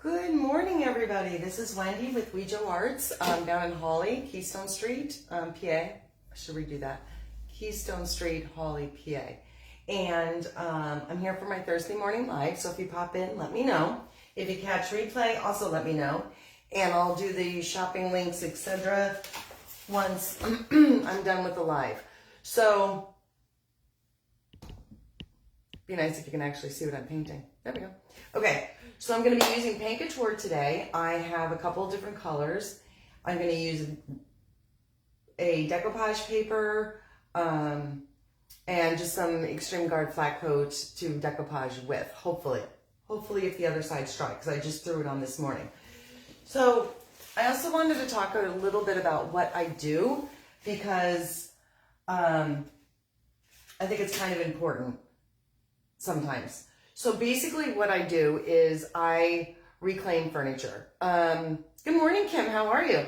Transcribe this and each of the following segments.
Good morning, everybody. This is Wendy with Wejo Arts down in Hawley, Keystone Street, PA. I should redo that. Keystone Street, Hawley, PA. And I'm here for my Thursday morning live, so if you pop in, let me know. If you catch replay, also let me know. And I'll do the shopping links, etc. once I'm done with the live. So, be nice if you can actually see what I'm painting. There we go. Okay. So I'm going to be using Paint Couture today. I have a couple of different colors. I'm going to use a decoupage paper and just some Extreme Guard flat coat to decoupage with, hopefully. Hopefully if the other side's dry, because I just threw it on this morning. So I also wanted to talk a little bit about what I do, because I think it's kind of important sometimes. So basically what I do is I reclaim furniture. Good morning, Kim. How are you?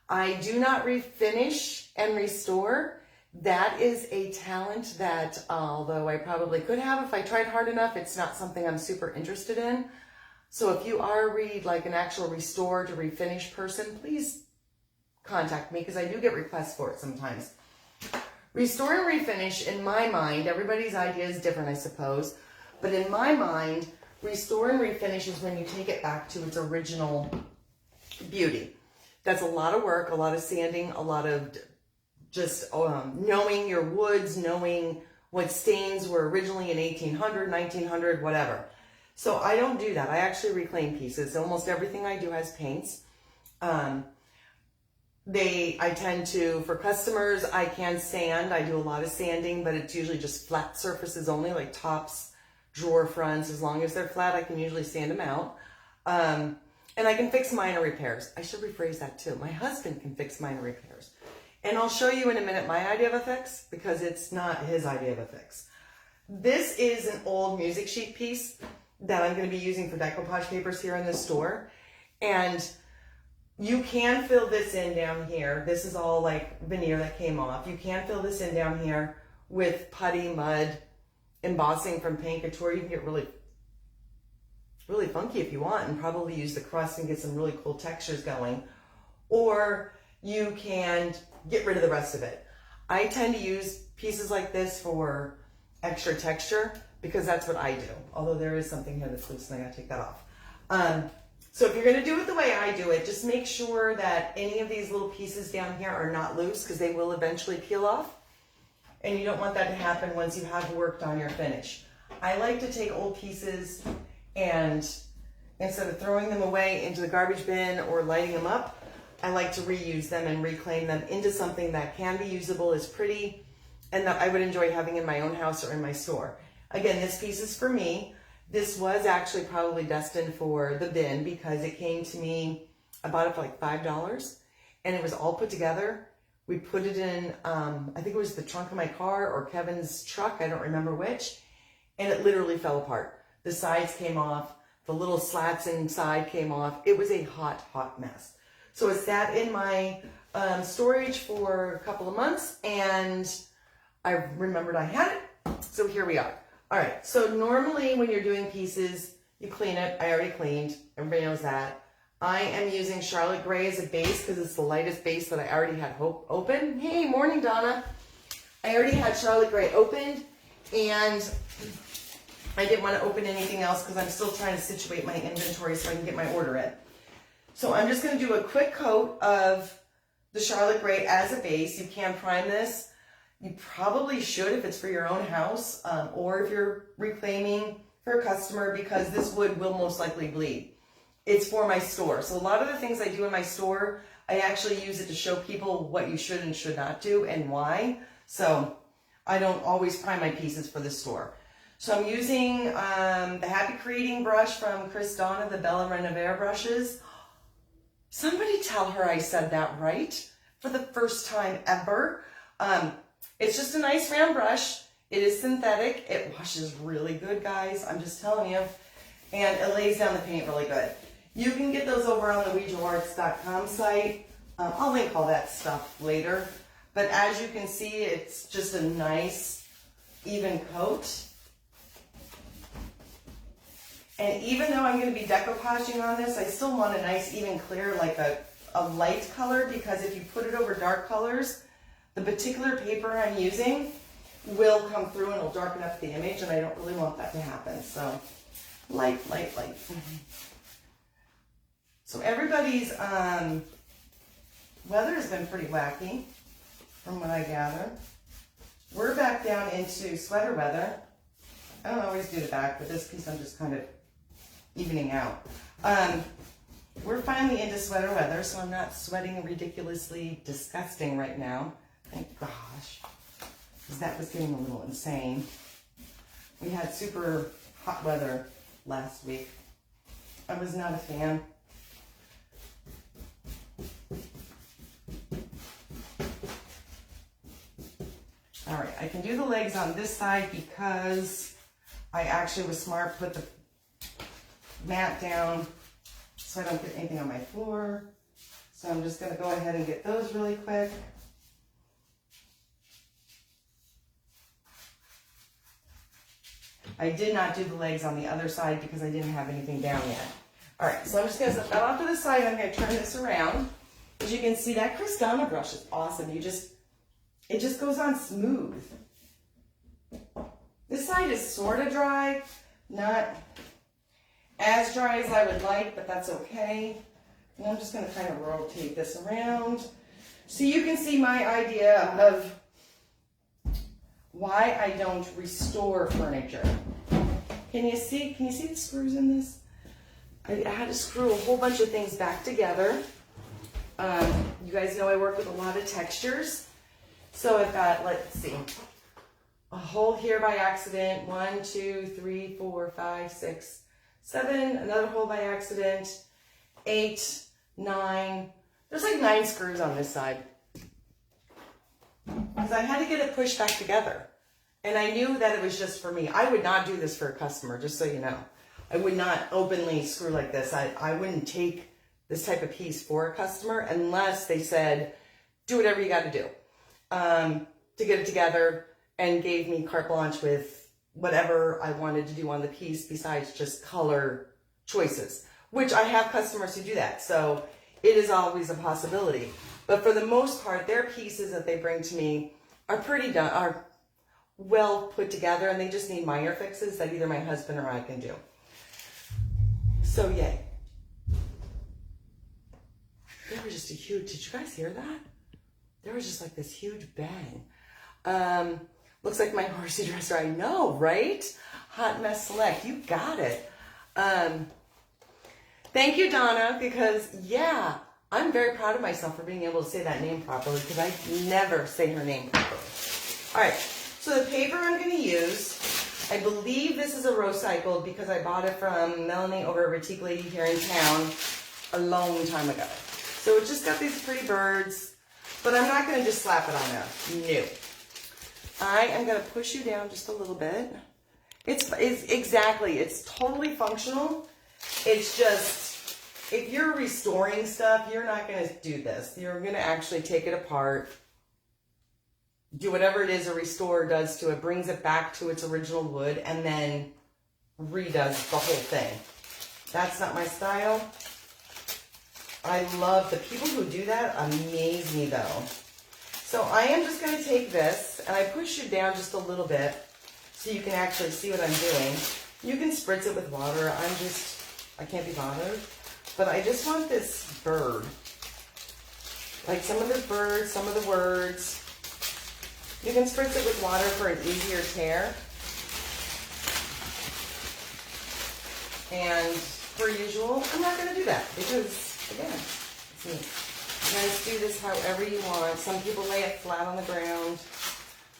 I do not refinish and restore. That is a talent that, although I probably could have if I tried hard enough, it's not something I'm super interested in. So if you are like an actual restore to refinish person, please contact me, because I do get requests for it sometimes. Restore and refinish, in my mind, everybody's idea is different, I suppose. But in my mind, restore and refinish is when you take it back to its original beauty. That's a lot of work, a lot of sanding, a lot of just knowing your woods, knowing what stains were originally in 1800, 1900, whatever. So I don't do that. I actually reclaim pieces. Almost everything I do has paints. I tend to, for customers, I can sand. I do a lot of sanding, but it's usually just flat surfaces only, like tops, drawer fronts. As long as they're flat, I can usually sand them out. And I can fix minor repairs. I should rephrase that too. My husband can fix minor repairs. And I'll show you in a minute my idea of a fix, because it's not his idea of a fix. This is an old music sheet piece that I'm going to be using for decoupage papers here in the store. And you can fill this in down here. This is all like veneer that came off. You can fill this in down here with putty, mud, embossing from Paint Couture. You can get really funky if you want, and probably use the crust and get some really cool textures going. Or you can get rid of the rest of it. I tend to use pieces like this for extra texture, because that's what I do. Although there is something here that's loose and I gotta take that off. So if you're gonna do it the way I do it, just make sure that any of these little pieces down here are not loose, because they will eventually peel off. And you don't want that to happen once you have worked on your finish. I like to take old pieces and instead of throwing them away into the garbage bin or lighting them up, I like to reuse them and reclaim them into something that can be usable, is pretty, and that I would enjoy having in my own house or in my store. Again, this piece is for me. This was actually probably destined for the bin, because it came to me, I bought it for like $5, and it was all put together. We put it in, I think it was the trunk of my car or Kevin's truck, I don't remember which, and it literally fell apart. The sides came off, the little slats inside came off. It was a hot, hot mess. So it sat in my storage for a couple of months, and I remembered I had it, so here we are. All right, so normally when you're doing pieces, you clean it. I already cleaned, everybody knows that. I am using Charlotte Gray as a base, because it's the lightest base that I already had open. Hey, morning, Donna. I already had Charlotte Gray opened, and I didn't want to open anything else because I'm still trying to situate my inventory so I can get my order in. So I'm just going to do a quick coat of the Charlotte Gray as a base. You can prime this. You probably should if it's for your own house, or if you're reclaiming for a customer, because this wood will most likely bleed. It's for my store. So a lot of the things I do in my store, I actually use it to show people what you should and should not do and why. So I don't always prime my pieces for the store. So I'm using the Happy Creating brush from Crys Dawna, the Bella Renovare brushes. Somebody tell her I said that right for the first time ever. It's just a nice round brush. It is synthetic. It washes really good, guys. I'm just telling you. And it lays down the paint really good. You can get those over on the wejoarts.com site. I'll link all that stuff later. But as you can see, it's just a nice, even coat. And even though I'm going to be decoupaging on this, I still want a nice even clear, like a light color, because if you put it over dark colors, the particular paper I'm using will come through and it'll darken up the image, and I don't really want that to happen. So light, light, light. So everybody's weather has been pretty wacky from what I gather. We're back down into sweater weather. I don't always do the back, but this piece I'm just kind of evening out. We're finally into sweater weather, so I'm not sweating ridiculously disgusting right now. Thank gosh, because that was getting a little insane. We had super hot weather last week. I was not a fan. All right, I can do the legs on this side because I actually was smart, put the mat down so I don't get anything on my floor. So I'm just gonna go ahead and get those really quick. I did not do the legs on the other side because I didn't have anything down yet. All right, so I'm just gonna set that off to the side. I'm gonna turn this around. As you can see, that Crys Dawna brush is awesome. It just goes on smooth. This side is sort of dry, not as dry as I would like, but that's okay. And I'm just gonna kind of rotate this around. So you can see my idea of why I don't restore furniture. Can you see the screws in this? I had to screw a whole bunch of things back together. You guys know I work with a lot of textures. So I've got, let's see, a hole here by accident, 1, 2, 3, 4, 5, 6, 7, another hole by accident, 8, 9, there's like 9 screws on this side. Because I had to get it pushed back together. And I knew that it was just for me. I would not do this for a customer, just so you know. I would not openly screw like this. I wouldn't take this type of piece for a customer unless they said, do whatever you got to do to get it together, and gave me carte blanche with whatever I wanted to do on the piece besides just color choices, which I have customers who do that. So it is always a possibility. But for the most part, their pieces that they bring to me are pretty done, are well put together, and they just need minor fixes that either my husband or I can do. So yay. There was just a huge, did you guys hear that? There was just like this huge bang. Looks like my horsey dresser, I know, right? Hot Mess Select, you got it. Thank you, Donna, because yeah, I'm very proud of myself for being able to say that name properly, because I never say her name properly. All right, so the paper I'm going to use, I believe this is a Rocycle because I bought it from Melanie over at Rocycle here in town a long time ago. So it's just got these pretty birds, but I'm not going to just slap it on there. No. I am going to push you down just a little bit. It's totally functional. It's just, if you're restoring stuff, you're not going to do this. You're going to actually take it apart, do whatever it is a restorer does to it, brings it back to its original wood, and then redoes the whole thing. That's not my style. I love the people who do that, amaze me though. So I am just going to take this, and I push you down just a little bit so you can actually see what I'm doing. You can spritz it with water. I can't be bothered. But I just want this bird. Like some of the birds, some of the words. You can spritz it with water for an easier tear. And per usual, I'm not going to do that because, again, it's me. You guys do this however you want. Some people lay it flat on the ground.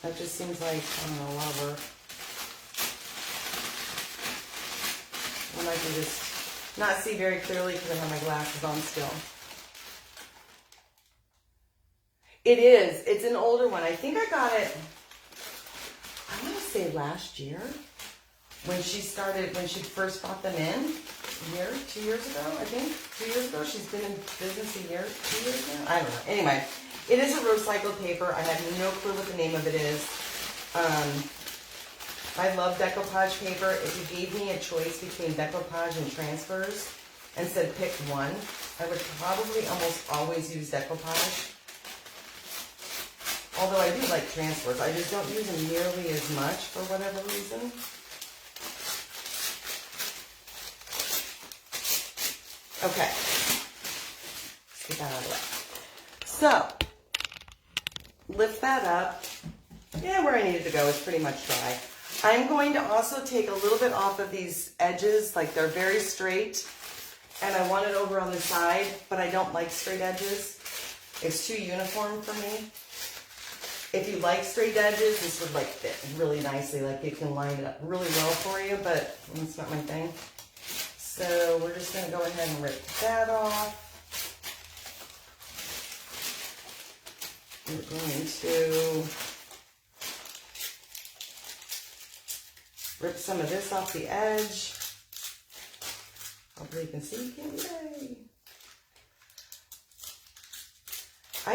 That just seems like, I don't know, a lot of work. And I can just not see very clearly because I have my glasses on still. It is. It's an older one. I think I got it, I want to say last year when she first brought them in. 2 years ago, I think. 2 years ago. She's been in business a year, 2 years now? I don't know. Anyway, it is a recycled paper. I have no clue what the name of it is. I love decoupage paper. If you gave me a choice between decoupage and transfers and said pick one, I would probably almost always use decoupage. Although I do like transfers. I just don't use them nearly as much for whatever reason. Okay. Let's get that out of the way. So, lift that up. Yeah, where I need it to go is pretty much dry. I'm going to also take a little bit off of these edges, like they're very straight, and I want it over on the side, but I don't like straight edges. It's too uniform for me. If you like straight edges, this would like fit really nicely, like it can line it up really well for you, but it's not my thing. So we're just gonna go ahead and rip that off. We're going to rip some of this off the edge. Hopefully you can see. Yay! I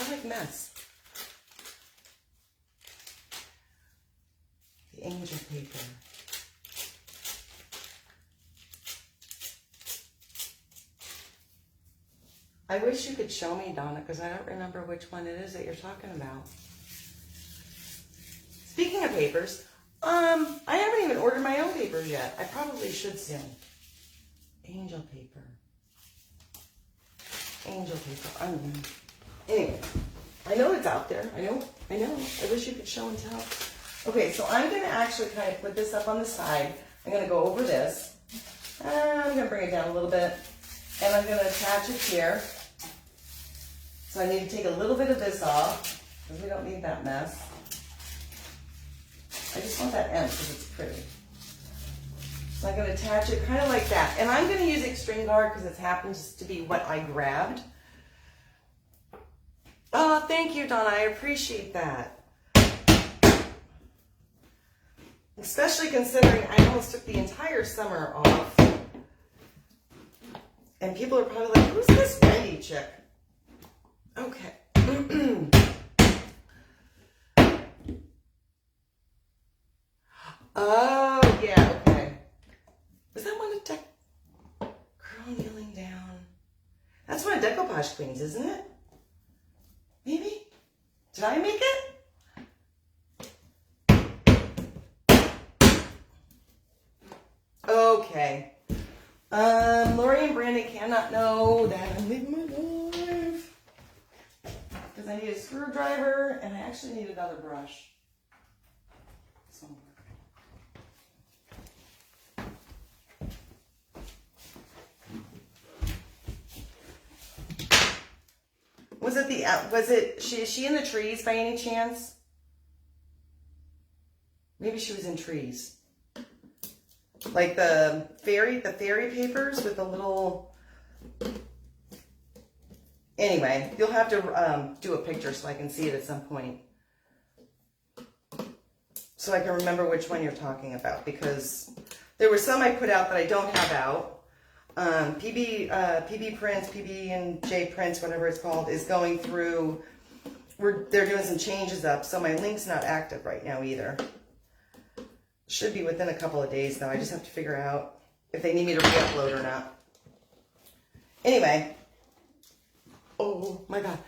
like mess. The angel paper. I wish you could show me, Donna, because I don't remember which one it is that you're talking about. Speaking of papers, I haven't even ordered my own papers yet. I probably should soon. Angel paper. Angel paper. Anyway, I know it's out there. I know. I wish you could show and tell. Okay, so I'm going to actually kind of put this up on the side. I'm going to go over this. I'm going to bring it down a little bit. And I'm going to attach it here. So I need to take a little bit of this off, because we don't need that mess. I just want that end because it's pretty. So I'm going to attach it kind of like that. And I'm going to use Extreme Guard because it happens to be what I grabbed. Oh, thank you, Donna. I appreciate that. Especially considering I almost took the entire summer off. And people are probably like, who's this Wendy chick? Okay. Oh, yeah, okay. Was that one of Girl Kneeling Down? That's one of Decoupage Queens, isn't it? Maybe? Did I make it? Okay. Lori and Brandon cannot know that I'm living my life. Because I need a screwdriver and I actually need another brush. Somewhere. Is she in the trees by any chance? Maybe she was in trees. Like the fairy papers with the little... Anyway, you'll have to do a picture so I can see it at some point. So I can remember which one you're talking about, because there were some I put out that I don't have out. PB Prints, PB and J Prints, whatever it's called, is going through... They're doing some changes up, so my link's not active right now either. Should be within a couple of days, though. I just have to figure out if they need me to re-upload or not. Anyway. Oh, my God.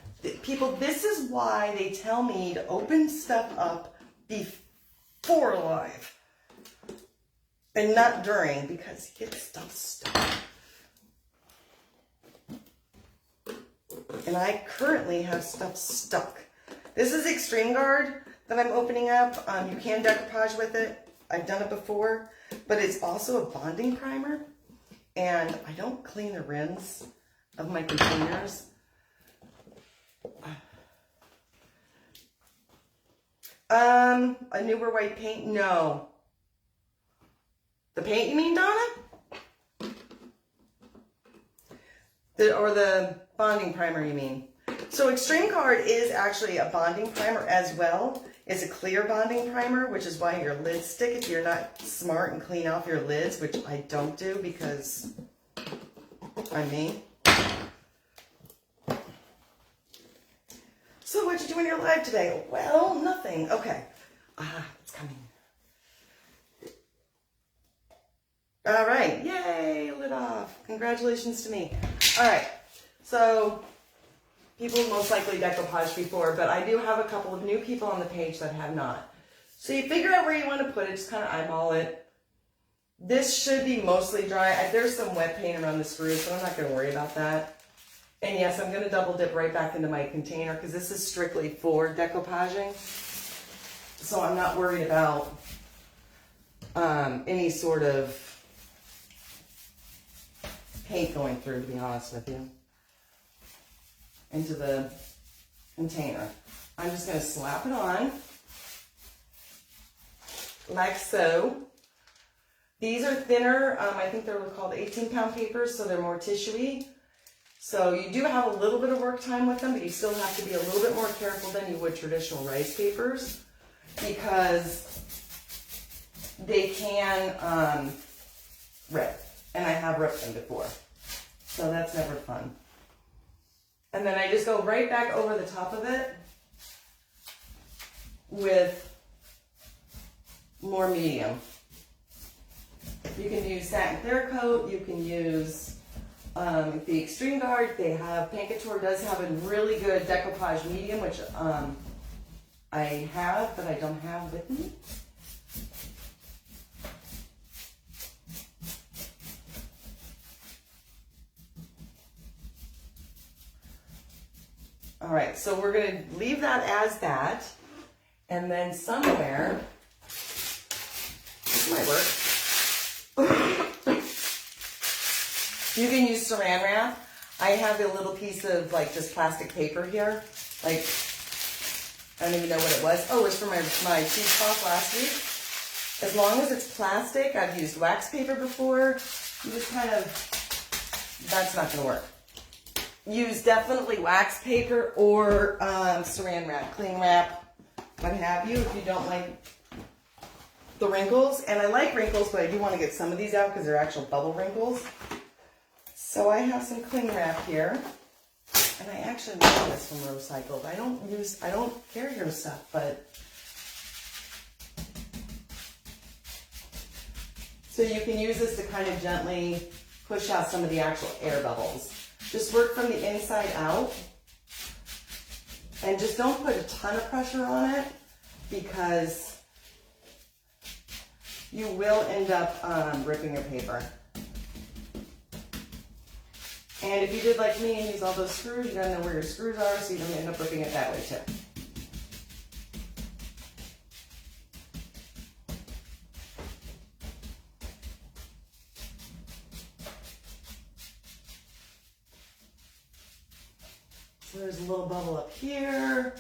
People, this is why they tell me to open stuff up before live. And not during, because you get stuff stuck. And I currently have stuff stuck. This is Extreme Guard that I'm opening up. You can decoupage with it. I've done it before, but it's also a bonding primer, and I don't clean the rims of my containers. A newer white paint? No. The paint, you mean, Donna? Or the bonding primer, you mean? So Extreme Guard is actually a bonding primer as well. It's a clear bonding primer, which is why your lids stick if you're not smart and clean off your lids, which I don't do because I'm me. So what'd you do in your live today? Well, nothing. Okay. It's coming. All right, yay, lid off. Congratulations to me. All right, so people have most likely decoupaged before, but I do have a couple of new people on the page that have not. So you figure out where you want to put it, just kind of eyeball it. This should be mostly dry. There's some wet paint around the screws, but I'm not going to worry about that. And yes, I'm going to double dip right back into my container because this is strictly for decoupaging. So I'm not worried about any sort of paint going through, to be honest with you, into the container. I'm just going to slap it on like so. These are thinner. I think they're called 18-pound papers, so they're more tissuey. So you do have a little bit of work time with them, but you still have to be a little bit more careful than you would traditional rice papers because they can rip, and I have ripped them before. So that's never fun. And then I just go right back over the top of it with more medium. You can use satin clear coat, you can use the Extreme Guard. They have, Paint Couture does have a really good decoupage medium, which I have, but I don't have with me. All right, so we're going to leave that as that, and then somewhere, this might work. You can use saran wrap. I have a little piece of like just plastic paper here. Like, I don't even know what it was. Oh, it's for my cheesecloth last week. As long as it's plastic, I've used wax paper before. You just kind of, that's not gonna work. Use definitely wax paper or saran wrap, cling wrap, what have you, if you don't like the wrinkles. And I like wrinkles, but I do want to get some of these out because they're actual bubble wrinkles. So I have some cling wrap here, and I actually love this from Rocycle. I don't carry her stuff, but so you can use this to kind of gently push out some of the actual air bubbles. Just work from the inside out, and just don't put a ton of pressure on it because you will end up ripping your paper. And if you did like me and use all those screws, you gotta know where your screws are so you don't end up ripping it that way too. So there's a little bubble up here.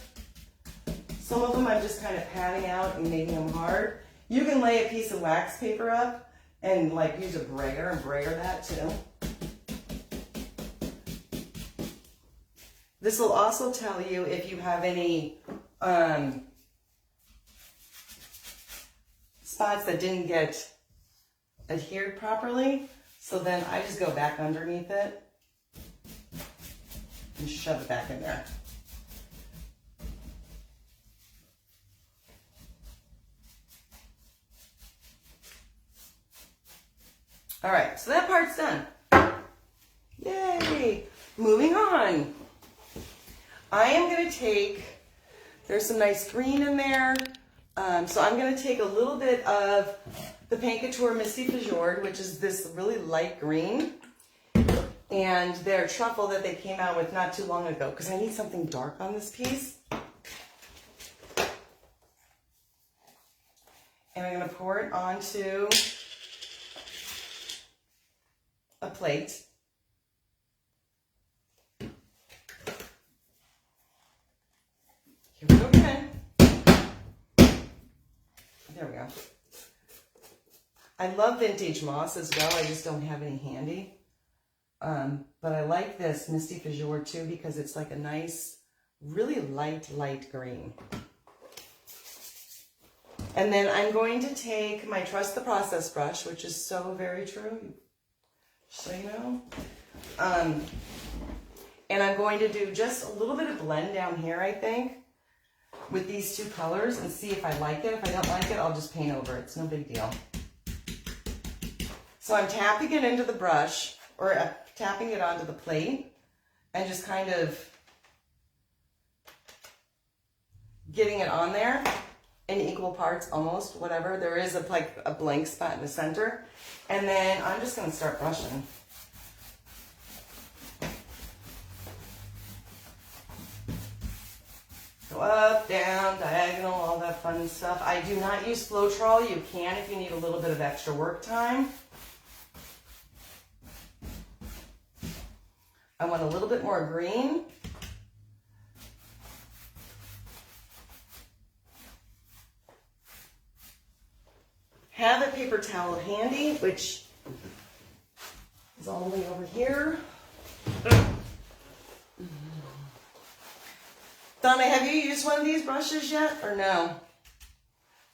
Some of them I'm just kind of patting out and making them hard. You can lay a piece of wax paper up and like use a brayer and brayer that too. This will also tell you if you have any spots that didn't get adhered properly. So then I just go back underneath it and shove it back in there. All right, so that part's done. Yay! Moving on. I am going to take, there's some nice green in there, so I'm going to take a little bit of the Paint Couture Misty Fjord, which is this really light green, and their Truffle that they came out with not too long ago, because I need something dark on this piece. And I'm going to pour it onto a plate. Here we go again. There we go. I love vintage moss as well. I just don't have any handy. But I like this Misty Fjord too because it's like a nice, really light green. And then I'm going to take my Trust the Process brush, which is so very true, so you know. And I'm going to do just a little bit of blend down here, I think, with these two colors and see if I like it. If I don't like it, I'll just paint over it. It's no big deal. So I'm tapping it into the brush, or tapping it onto the plate, and just kind of getting it on there in equal parts, almost, whatever. There is like a blank spot in the center. And then I'm just going to start brushing. Go up, down, diagonal, all that fun stuff. I do not use Floetrol. You can if you need a little bit of extra work time. I want a little bit more green. Have a paper towel handy, which is all the way over here. Donna, have you used one of these brushes yet, or no?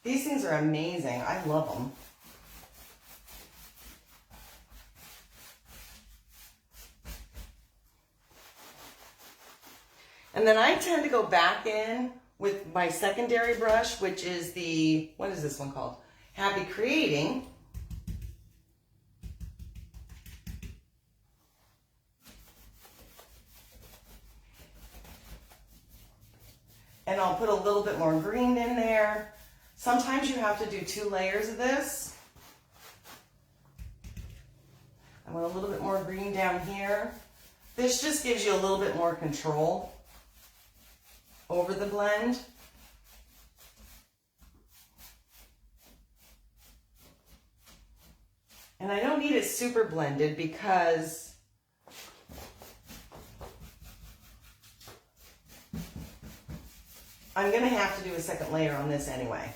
These things are amazing. I love them. And then I tend to go back in with my secondary brush, which is the, what is this one called? Happy Creating. And I'll put a little bit more green in there. Sometimes you have to do 2 layers of this. I want a little bit more green down here. This just gives you a little bit more control over the blend. And I don't need it super blended because I'm going to have to do a second layer on this anyway.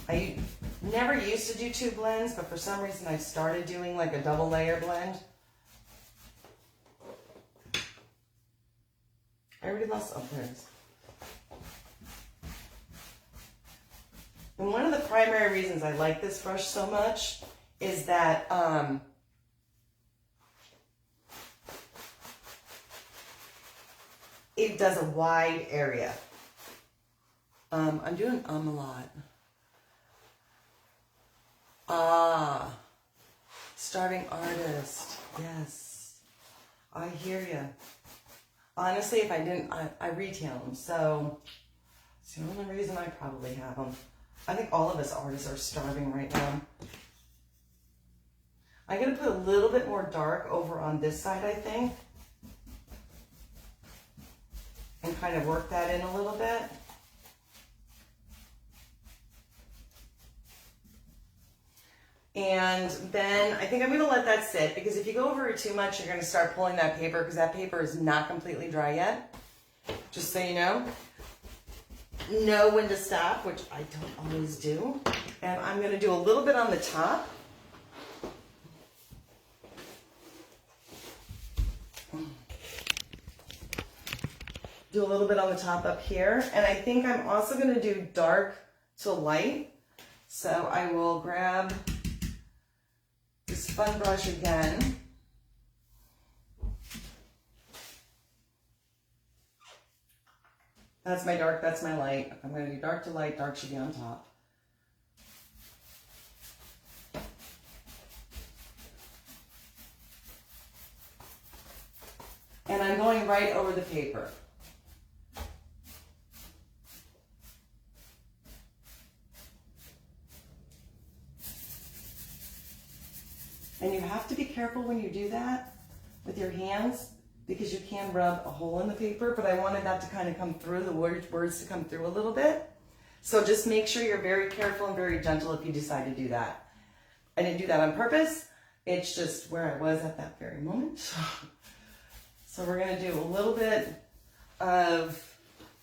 I never used to do 2 blends, but for some reason I started doing like a double layer blend. I already lost, oh, there it is. And one of the primary reasons I like this brush so much is that it does a wide area. I'm doing a lot. Starving artist. Yes, I hear you. Honestly, if I didn't, I retail them, so it's the only reason I probably have them. I think all of us artists are starving right now. I'm going to put a little bit more dark over on this side, I think, and kind of work that in a little bit. And then I think I'm going to let that sit, because if you go over it too much, you're going to start pulling that paper, because that paper is not completely dry yet. Just so you know. Know when to stop, which I don't always do. And I'm going to do a little bit on the top. Do a little bit on the top up here. And I think I'm also going to do dark to light. So I will grab this fun brush again. That's my dark, that's my light. I'm going to do dark to light, dark should be on top. And I'm going right over the paper. And you have to be careful when you do that with your hands, because you can rub a hole in the paper, but I wanted that to kind of come through, the words to come through a little bit. So just make sure you're very careful and very gentle if you decide to do that. I didn't do that on purpose. It's just where I was at that very moment. So we're going to do a little bit of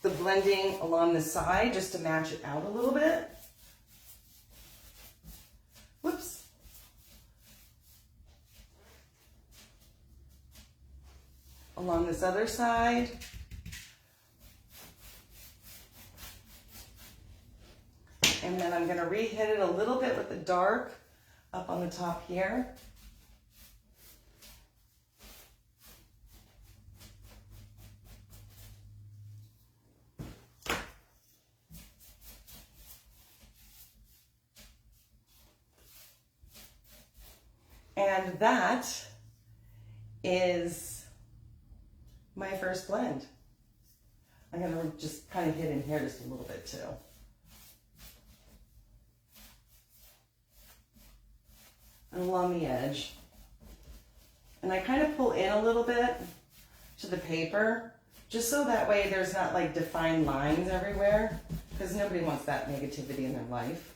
the blending along the side just to match it out a little bit. Whoops. Along this other side. And then I'm going to re-hit it a little bit with the dark up on the top here. And that is my first blend. I'm going to just kind of hit in here just a little bit too. And along the edge. And I kind of pull in a little bit to the paper, just so that way there's not like defined lines everywhere, because nobody wants that negativity in their life.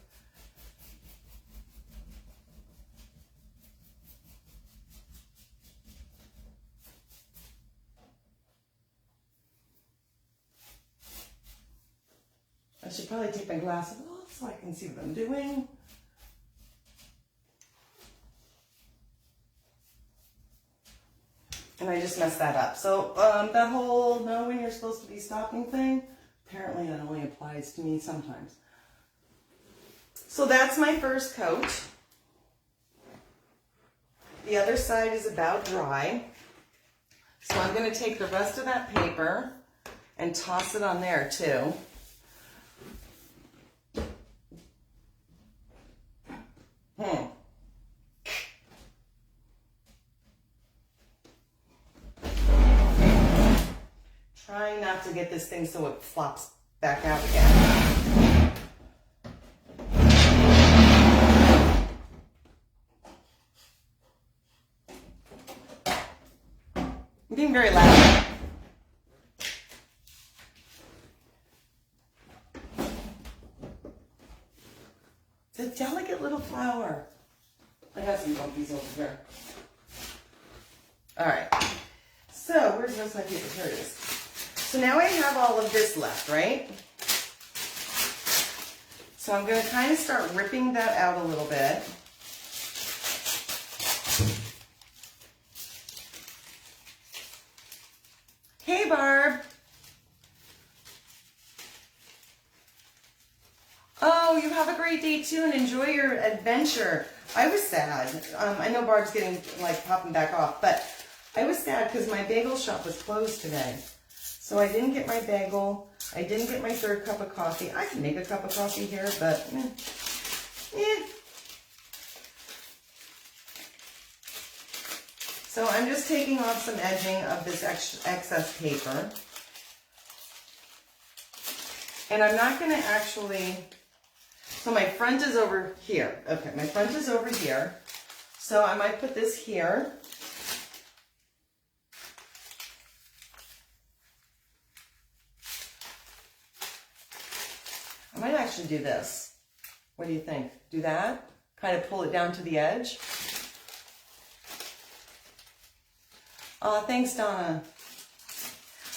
I should probably take my glasses off so I can see what I'm doing. And I just messed that up. So that whole know when you're supposed to be stopping thing, apparently that only applies to me sometimes. So that's my first coat. The other side is about dry. So I'm going to take the rest of that paper and toss it on there too. Trying not to get this thing so it flops back out again. I'm being very loud. It's a delicate little flower. I got some bumpies over here. All right. So where's the rest of my paper? Here it is. So now I have all of this left, right? So I'm going to kind of start ripping that out a little bit. Hey, Barb. Oh, you have a great day too and enjoy your adventure. I was sad. I know Barb's getting like popping back off, but I was sad because my bagel shop was closed today. So I didn't get my bagel. I didn't get my third cup of coffee. I can make a cup of coffee here, but So I'm just taking off some edging of this excess paper. And I'm not going to actually, so my front is over here. Okay, my front is over here. So I might put this here. I might actually do this. What do you think? Do that? Kind of pull it down to the edge. Oh, thanks, Donna.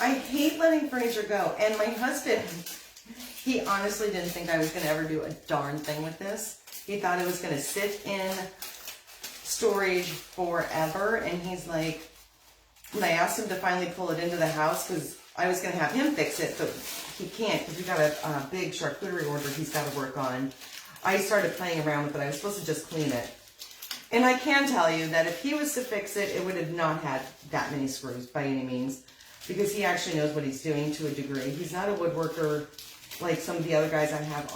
I hate letting furniture go. And my husband, he honestly didn't think I was going to ever do a darn thing with this. He thought it was going to sit in storage forever. And he's like, when I asked him to finally pull it into the house, because I was going to have him fix it, but he can't because we got a big charcuterie order he's got to work on. I started playing around with it. I was supposed to just clean it. And I can tell you that if he was to fix it, it would have not had that many screws by any means, because he actually knows what he's doing to a degree. He's not a woodworker like some of the other guys I have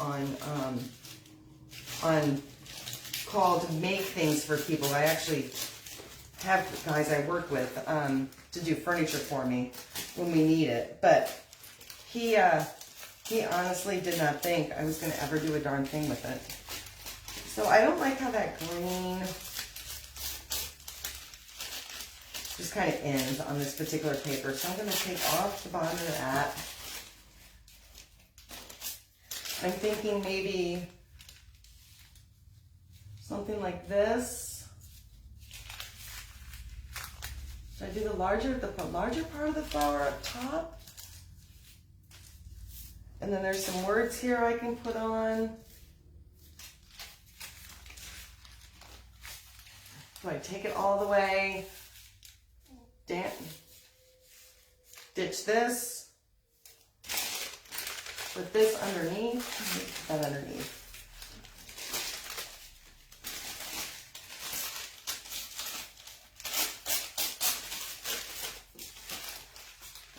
on call to make things for people. I actually have guys I work with to do furniture for me when we need it. But he honestly did not think I was going to ever do a darn thing with it. So I don't like how that green just kind of ends on this particular paper. So I'm going to take off the bottom of that. I'm thinking maybe something like this. Should I do the larger part of the flower up top? And then there's some words here I can put on. So I take it all the way, ditch this, put this underneath, put that underneath.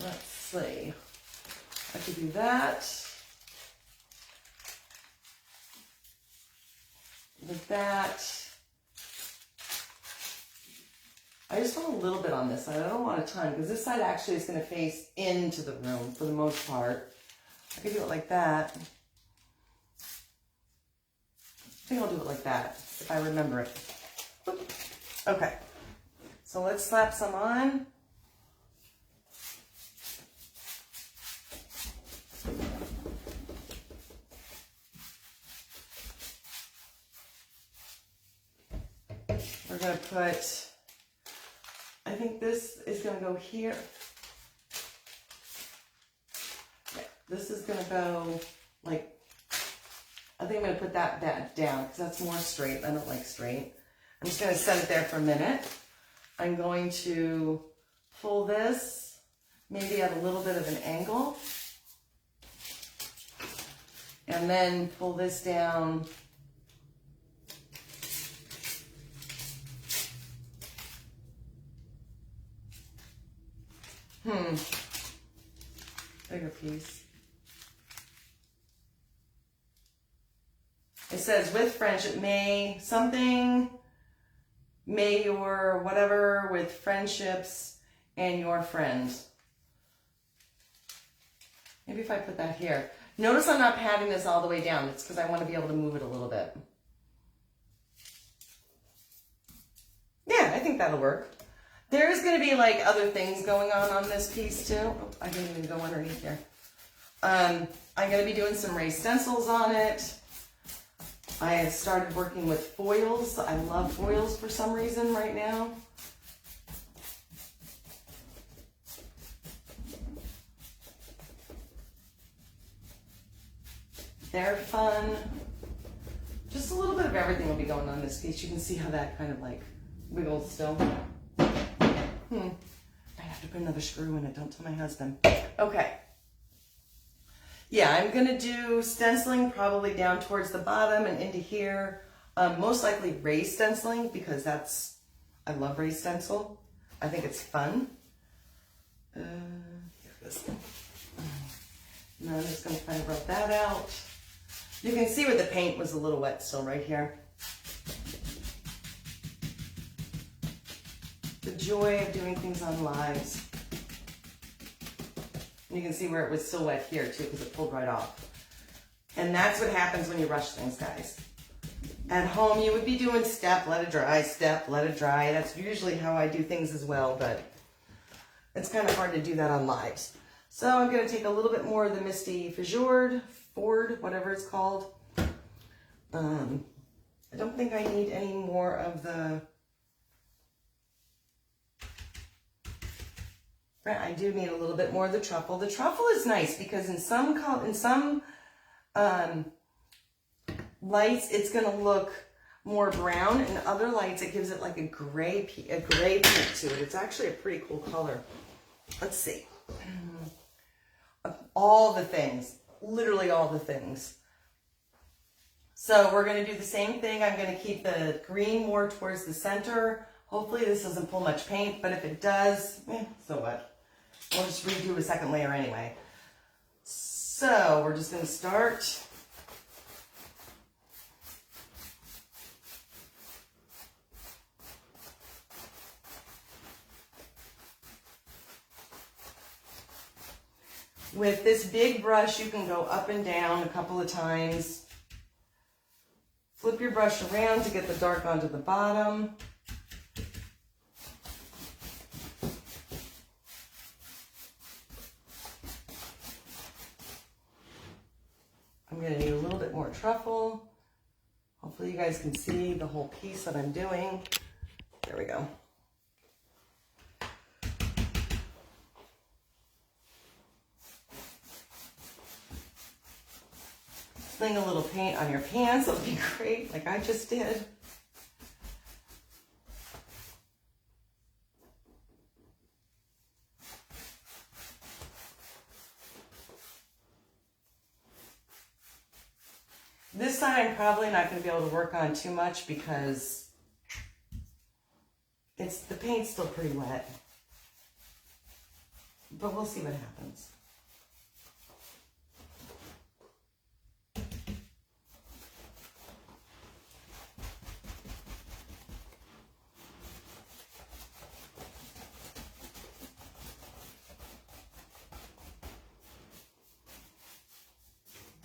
Let's see, I could do that, with that. I just want a little bit on this side. I don't want a ton because this side actually is going to face into the room for the most part. I can do it like that. I think I'll do it like that if I remember it. Okay, so let's slap some on. We're going to put, I think this is going to go here. Yeah, this is going to go like, I think I'm going to put that down because that's more straight. I don't like straight. I'm just going to set it there for a minute. I'm going to pull this maybe at a little bit of an angle. And then pull this down. Bigger piece. It says with friendship, may your whatever with friendships and your friends. Maybe if I put that here. Notice I'm not patting this all the way down. It's because I want to be able to move it a little bit. Yeah, I think that'll work. There's going to be like other things going on this piece too. Oh, I didn't even go underneath here. I'm going to be doing some raised stencils on it. I have started working with foils. I love foils for some reason right now. They're fun. Just a little bit of everything will be going on this piece. You can see how that kind of like wiggles still. I have to put another screw in it. Don't tell my husband. Okay. Yeah, I'm going to do stenciling probably down towards the bottom and into here. Most likely raised stenciling because I love raised stencil. I think it's fun. Here it is. Now I'm just going to kind of rub that out. You can see where the paint was a little wet still right here. The joy of doing things on lives. You can see where it was still wet here too because it pulled right off. And that's what happens when you rush things, guys. At home, you would be doing step, let it dry, step, let it dry. That's usually how I do things as well, but it's kind of hard to do that on lives. So I'm going to take a little bit more of the Misty Fjord, whatever it's called. I don't think I need any more of the... I do need a little bit more of the Truffle. The Truffle is nice because in some lights it's going to look more brown, and other lights it gives it like a gray peak to it. It's actually a pretty cool color. Let's see. All the things, literally all the things. So we're going to do the same thing. I'm going to keep the green more towards the center. Hopefully this doesn't pull much paint, but if it does, so what? We'll just redo a second layer anyway. So we're just going to start. With this big brush, you can go up and down a couple of times. Flip your brush around to get the dark onto the bottom. I'm going to need a little bit more Truffle. Hopefully you guys can see the whole piece that I'm doing. There we go. Sling a little paint on your pants, that would be great, like I just did. This side I'm probably not going to be able to work on too much because the paint's still pretty wet. But we'll see what happens.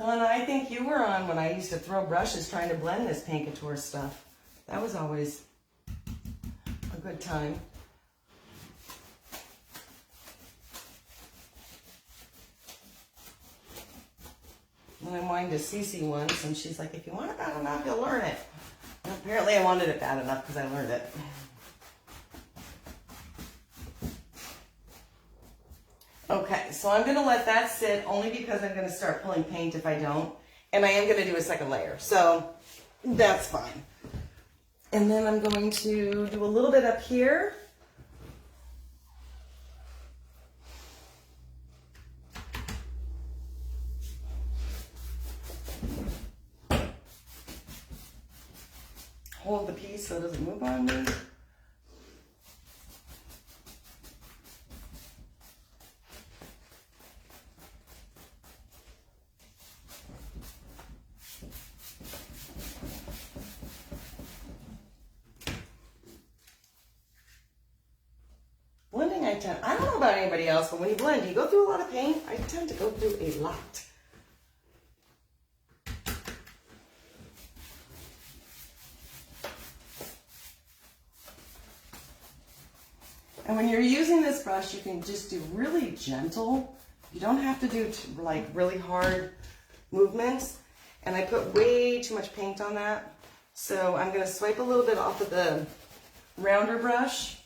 Donna, I think you were on when I used to throw brushes trying to blend this Paint Couture stuff. That was always a good time. And I whined to Cece once, and she's like, if you want it bad enough, you'll learn it. And apparently I wanted it bad enough because I learned it. Okay, so I'm going to let that sit only because I'm going to start pulling paint if I don't. And I am going to do a second layer, so that's fine. And then I'm going to do a little bit up here. Hold the piece so it doesn't move on me. Blending, I don't know about anybody else, but when you blend, you go through a lot of paint. I tend to go through a lot. And when you're using this brush, you can just do really gentle. You don't have to do like really hard movements. And I put way too much paint on that. So I'm going to swipe a little bit off of the rounder brush.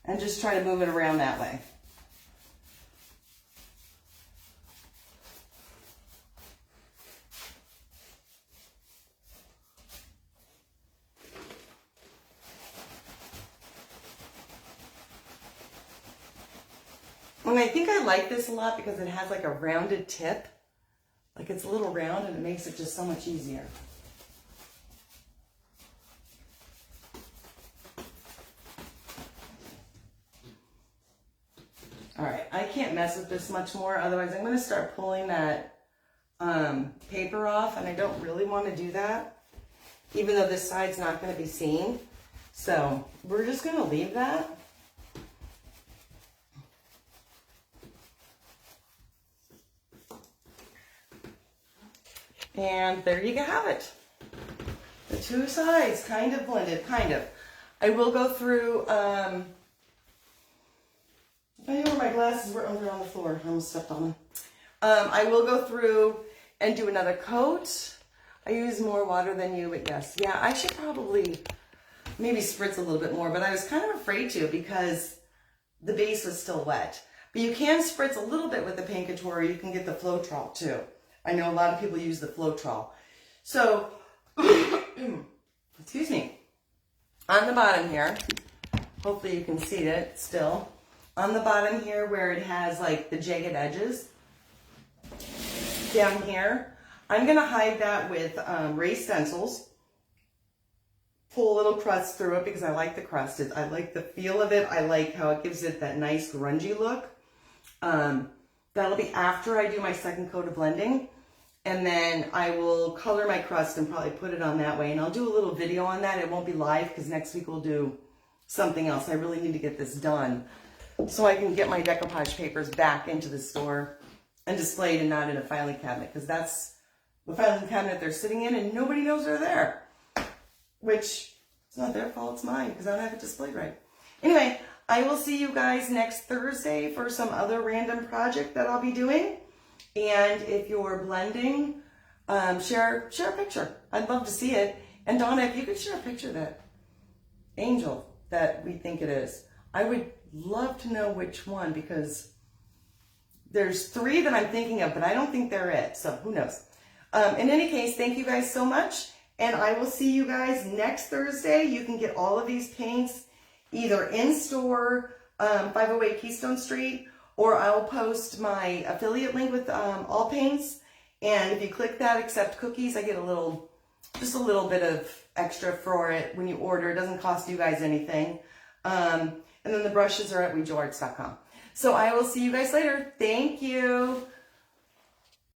And just try to move it around that way. And I think I like this a lot because it has like a rounded tip. Like it's a little round and it makes it just so much easier. All right, I can't mess with this much more. Otherwise, I'm going to start pulling that paper off. And I don't really want to do that, even though this side's not going to be seen. So we're just going to leave that. And there you have it. The two sides kind of blended, kind of. I will go through, I know where my glasses were. Oh, they're on the floor. I almost stepped on them. I will go through and do another coat. I use more water than you, but yes. Yeah, I should probably maybe spritz a little bit more, but I was kind of afraid to because the base was still wet. But you can spritz a little bit with the Paint Couture. You can get the Floetrol too. I know a lot of people use the Floetrol. So, excuse me, on the bottom here, hopefully you can see it still. On the bottom here where it has like the jagged edges, down here, I'm going to hide that with raised stencils. Pull a little crust through it because I like the crust. I like the feel of it. I like how it gives it that nice grungy look. That'll be after I do my second coat of blending. And then I will color my crust and probably put it on that way. And I'll do a little video on that. It won't be live because next week we'll do something else. I really need to get this done so I can get my decoupage papers back into the store and displayed and not in a filing cabinet, because that's the filing cabinet they're sitting in and nobody knows they're there. Which, it's not their fault, it's mine, because I don't have it displayed right. Anyway, I will see you guys next Thursday for some other random project that I'll be doing. And if you're blending, share a picture. I'd love to see it. And Donna, if you could share a picture of that angel that we think it is, I would love to know which one, because there's 3 that I'm thinking of, but I don't think they're it. So who knows? In any case, thank you guys so much. And I will see you guys next Thursday. You can get all of these paints either in store, 508 Keystone Street, or I'll post my affiliate link with all paints. And if you click that, accept cookies, I get just a little bit of extra for it when you order. It doesn't cost you guys anything. And then the brushes are at WeJoarts.com. So I will see you guys later. Thank you.